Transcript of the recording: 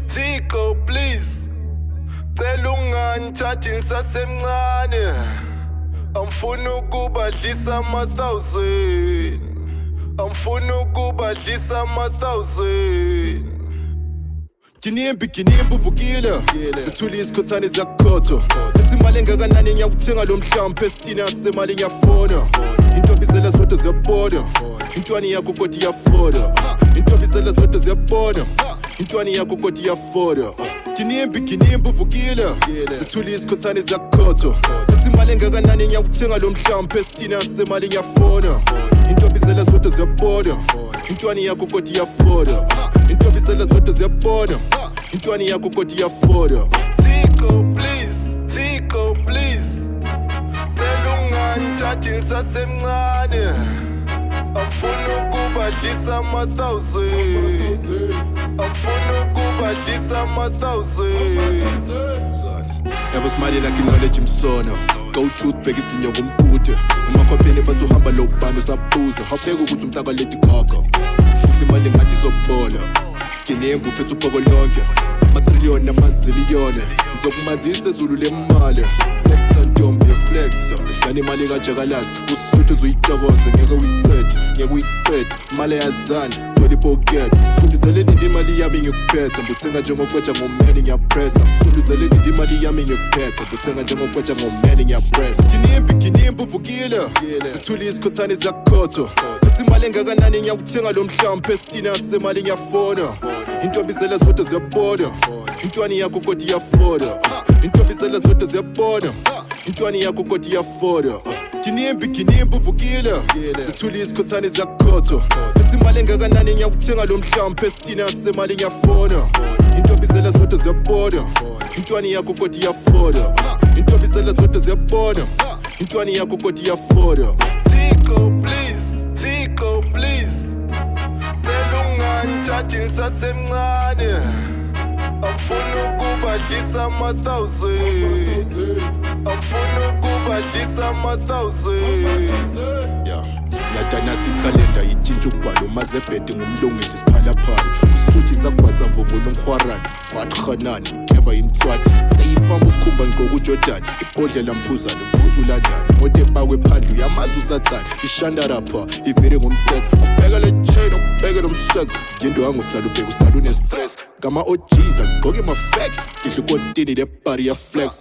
Tico, please. Cela ungangithathi ngisasemncane. Amfuna ukubadlisa ama-1,000. Amfuna ukubadlisa ama-1,000. Kinimbi uvukile Sithula isikhothane ziyakukhotha Ethi imali engakanani ngiyakuthenga lo mhlawumbe esithini yasemali ngiyafona Intombi zela zodwa ziyabona Intwani yakho kodwa iyafoda Intombi zela zodwa ziyabona Intwani yakho kodwa iyafoda Kinimbi uvukile Sithula isikhothane ziyakukhotha Ethi imali engakanani ngiyakuthenga lo mhlawumbe esithini yasemali ngiyafona Intombi zela zodwa ziyabona Intwani yakho kodwa iyafoda Intombi zela zodwa ziyabona Intwani yakho kodwa iyafoda Tico, please. Cela ungangithathi ngisasemncane. Amfuna ukubadlisa ama-1,000. Amfuna ukubadlisa ama-1,000. Never smile like knowledge imsona Go truth bheka izinyo ngomkuthe Umakhwapheni bathi uhamba lo bhanu usaphuza Hawubheka ukuthi umhlaka leti gaga Shisa imali ngathi izobona Kinimbi uphethe ubhoko lonke Ama-trillion namaziliyone Ngizokumanzisa ezulu lemali Flexa ntombi yeflexa Dlana imali kajakalazi Usuthu uzuyithokoze ngeke uyiqede Imali yazani thola ipocket Msunduzele nindi imali yami ngikuphetha Mbuthenga njengokweja ngomeni ngiyapressa Msunduzele nindi imali yami ngikuphetha Mbuthenga njengokweja ngomeni ngiyapressa Kinimbi uvukile Sithula isikhothane ziyakukhotha Ethi imali engakanani ngiyakuthenga lo mhlawumbe esithini yasemali ngiyafona Intombi zela zodwa ziyabona Intwani yakho kodwa iyafoda Intombi zela zodwa ziyabona Intwani yakho kodwa iyafoda Kinimbi uvukile Sithula isikhothane ziyakukhotha Ethi imali engakanani ngiyakuthenga lo mhlawumbe esithini yasemali ngiyafona Intombi zela zodwa ziyabona Intwani yakho kodwa iyafoda Intombi zela zodwa ziyabona Intwani yakho kodwa iyafoda Tico, please. Cela ungangithathi ngisasemncane. Amfuna ukubadlisa ama-1,000. Amfuna ukubadlisa ama-1,000. Yadanasa ikhalenda yitshintsha ukubhala umazebhede ngumlungile isiphalaphala Usuthi sagwatsa mvungula umkhwarana Wathi mkheva imthwani Seyifamba usikhumba ngigqoka uJordan Ibhodlela mphuzane mphuza ulandani Moto epakwe phandle uyamazi usathane Ishanda rapha ivire ngomthetho Ubheka le chain ubheke lo msengo Yinto wangusala ubheka usala unestress Ngama-OGs agqoke mafake Idla ukontini le bari ya flex